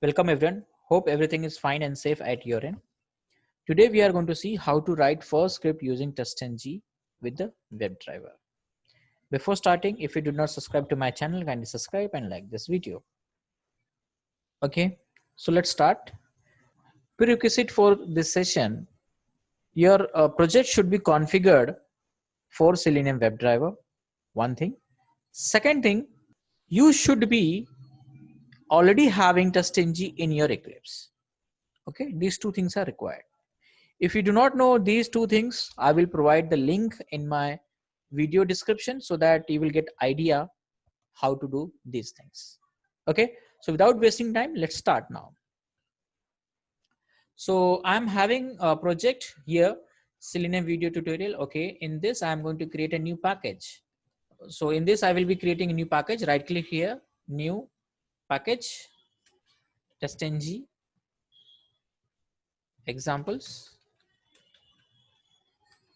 Welcome everyone. Hope everything is fine and safe at your end. Today we are going to see how to write first script using TestNG with the WebDriver. Before starting, if you do not subscribe to my channel, kindly subscribe and like this video. Okay, so let's start. Prerequisite for this session, your project should be configured for Selenium WebDriver. One thing. Second thing, you should be already having TestNG in your Eclipse. Okay, these two things are required. If you do not know these two things, I will provide the link in my video description so that you will get idea how to do these things. Okay, so without wasting time, let's start now. So I'm having a project here, Selenium video tutorial. Okay, in this I'm going to create a new package. So in this I will be creating a new package. Right click here, new package, TestNG examples.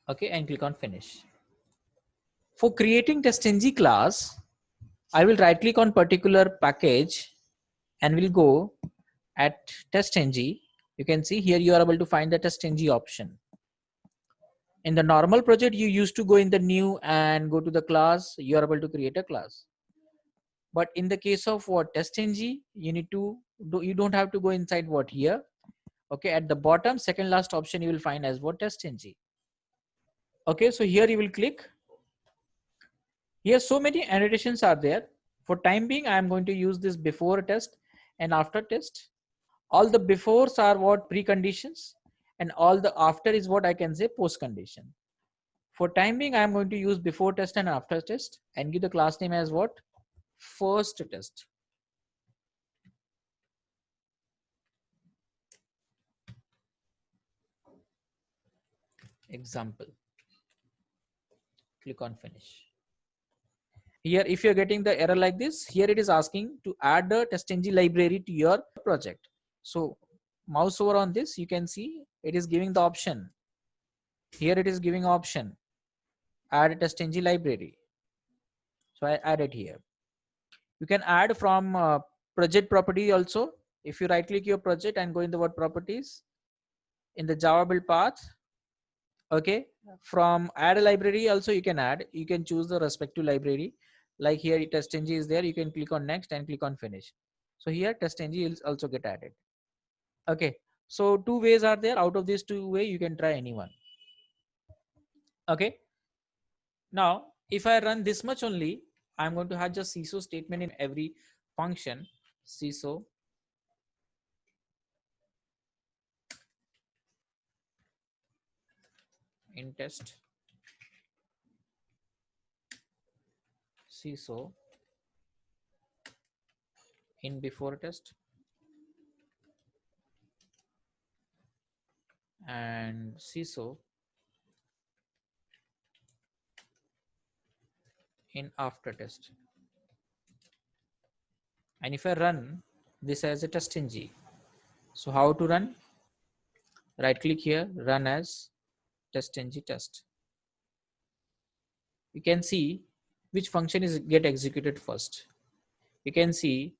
Okay, and click on finish. For creating TestNG class, I will right click on particular package and we'll go at TestNG. You can see here you are able to find the TestNG option. In the normal project, you used to go in the new and go to the class. You are able to create a class. But in the case of what TestNG, you need to do. You don't have to go inside what here. Okay, at the bottom, second last option you will find as what TestNG. Okay, so here you will click. Here so many annotations are there. For time being, I am going to use this before test and after test. All the befores are what preconditions and all the after is what I can say post condition. For time being, I am going to use before test and after test and give the class name as what? First test. Example. Click on finish. Here, if you're getting the error like this, here it is asking to add the TestNG library to your project. So mouse over on this, you can see it is giving the option. Here it is giving option, add a TestNG library. So I add it here. You can add from project property also. If you right click your project and go in the word properties in the Java build path, okay, from add a library also you can add. You can choose the respective library. Like here TestNG is there, you can click on next and click on finish. So here TestNG will also get added. Okay, so two ways are there. Out of these two way you can try anyone. Okay, now if I run this much only, I'm going to have just CISO statement in every function. CISO in test, CISO in before test, and CISO in after test. And if I run this as a TestNG, so how to run? Right click here, run as TestNG test. You can see which function is get executed first. You can see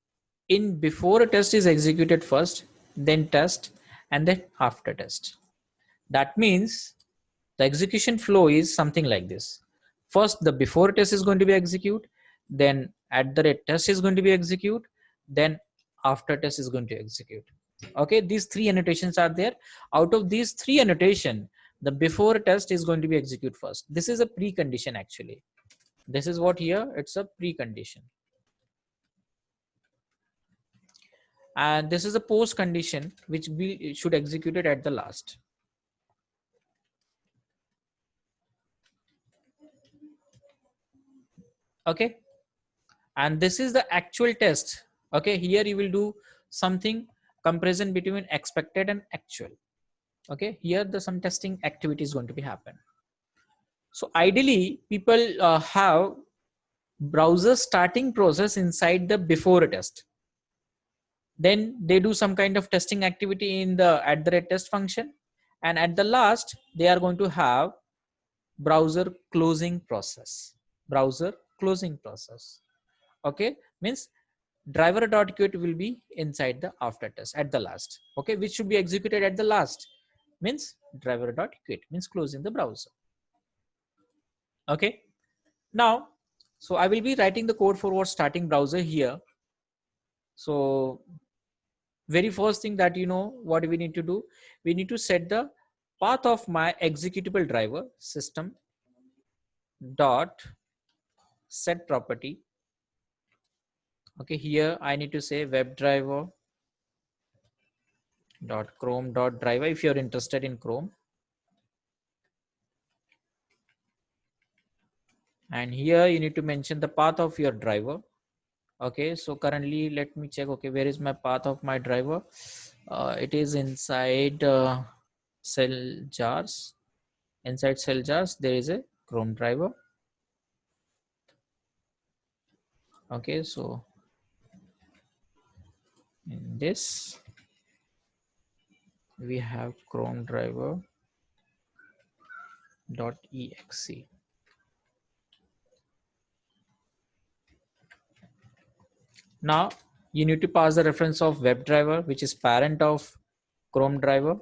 in before test is executed first, then test, and then after test. That means the execution flow is something like this. First the before test is going to be execute, then at the rate test is going to be execute, then after test is going to execute. Okay, these three annotations are there. Out of these three annotation, the before test is going to be execute first. This is a precondition actually. This is what here, it's a precondition. And this is a post condition which should execute it at the last. Okay, and this is the actual test. Okay, here you will do something comparison between expected and actual. Okay, here the some testing activity is going to be happen. So ideally people have browser starting process inside the before test, then they do some kind of testing activity in the at the rate test function, and at the last they are going to have browser closing process. Browser closing process. Okay, means driver.quit will be inside the after test at the last. Okay, which should be executed at the last, means driver.quit means closing the browser. Okay, now so I will be writing the code for what starting browser here. So very first thing that what we need to do, we need to set the path of my executable driver system dot set property. Okay, here I need to say WebDriver dot chrome dot driver if you're interested in Chrome, and here you need to mention the path of your driver. Okay, so currently let me check. Okay, where is my path of my driver? It is inside cell jars. Inside cell jars there is a Chrome driver. Okay, so in this we have Chrome driver .exe. Now you need to pass the reference of WebDriver, which is parent of Chrome driver.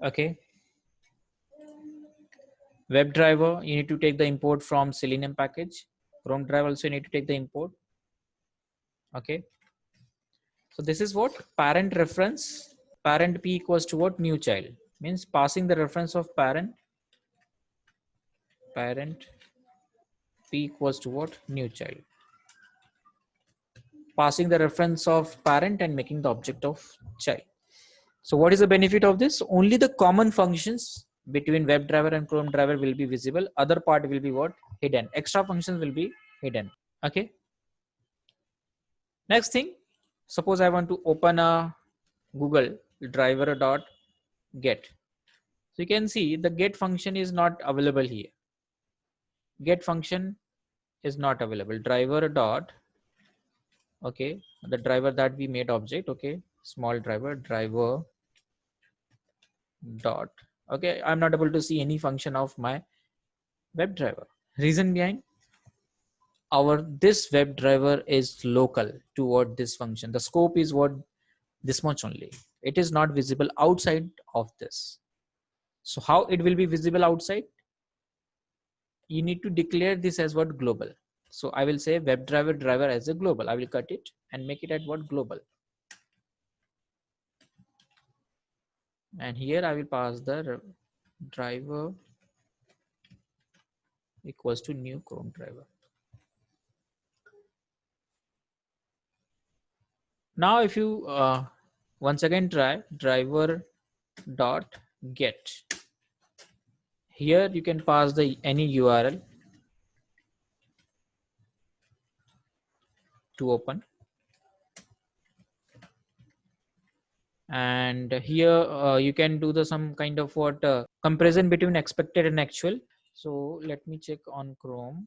Okay, WebDriver, you need to take the import from Selenium package. Chrome driver also you need to take the import. Okay, so this is what parent reference. Parent p equals to what? New child, means passing the reference of parent p equals to what? New child, passing the reference of parent and making the object of child. So what is the benefit of this? Only the common functions between WebDriver and Chrome driver will be visible. Other part will be what? Hidden. Extra functions will be hidden. Okay, next thing, suppose I want to open a Google driver dot get. So you can see the get function is not available here. Get function is not available. Driver dot, okay, the driver that we made object, okay, small driver dot, okay, I'm not able to see any function of my WebDriver. Reason behind, our this WebDriver is local toward this function. The scope is what? This much only. It is not visible outside of this. So how it will be visible outside? You need to declare this as what? Global. So I will say WebDriver driver as a global. I will cut it and make it at what? Global. And here I will pass the driver equals to new Chrome driver. Now if you once again try driver dot get, here you can pass the any URL to open, and here you can do the some kind of what comparison between expected and actual. So let me check on Chrome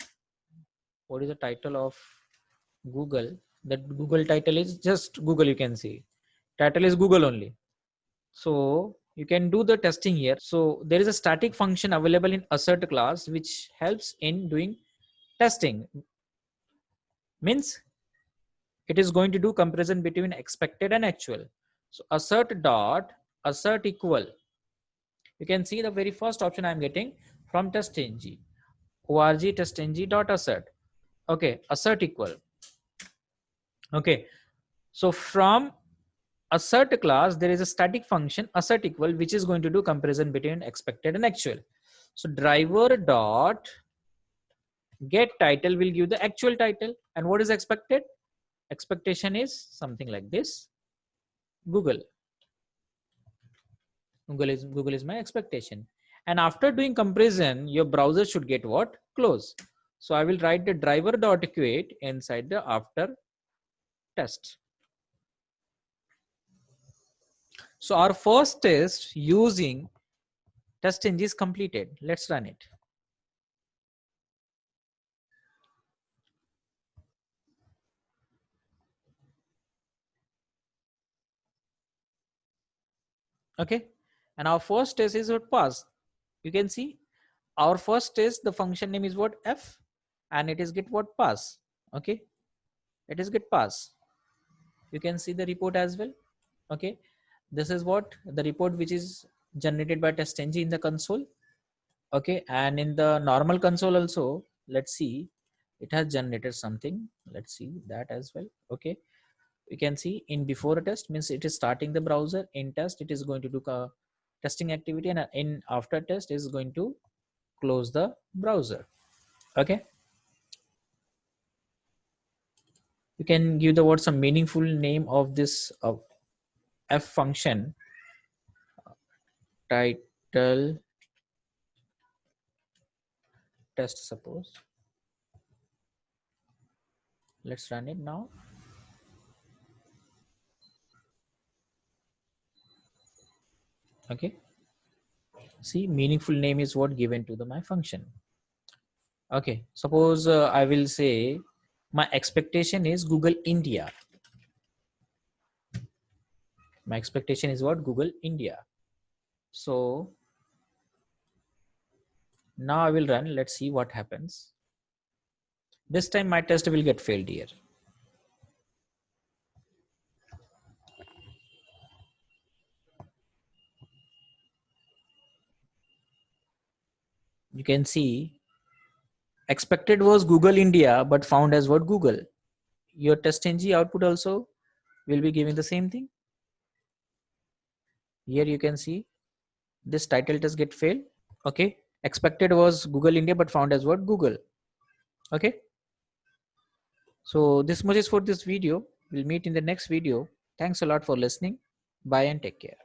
what is the title of Google. That Google title is just Google, you can see title is Google only. So you can do the testing here. So there is a static function available in assert class which helps in doing testing. Means it is going to do comparison between expected and actual. So assert dot assert equal, you can see the very first option I'm getting from testng org testng dot assert. Okay, assert equal. Okay, so from assert class there is a static function assert equal which is going to do comparison between expected and actual. So driver dot get title will give the actual title, and what is expected? Expectation is something like this. Google is my expectation, and after doing comparison your browser should get what? Close. So I will write the driver dot quit inside the after test. So our first test using TestNG is completed. Let's run it. Okay, and our first test is what pass. You can see our first test, the function name is what f, and it is get what pass. Okay, it is get pass. You can see the report as well. Okay, this is what the report which is generated by testng in the console. Okay, and in the normal console also, let's see, it has generated something. Let's see that as well. Okay, you can see in before a test means it is starting the browser. In test it is going to do testing activity, and in after test is going to close the browser. Okay, you can give the word some meaningful name of this f function. Title test, suppose. Let's run it now. Okay, see, meaningful name is what given to the my function. Okay, suppose I will say my expectation is Google India. My expectation is what? Google India. So now I will run. Let's see what happens. This time my test will get failed here. You can see expected was Google India, but found as what? Google. Your testng output also will be giving the same thing. Here you can see this title test get failed. Okay, expected was Google India, but found as what? Google. Okay, so this much is for this video. We'll meet in the next video. Thanks a lot for listening. Bye and take care.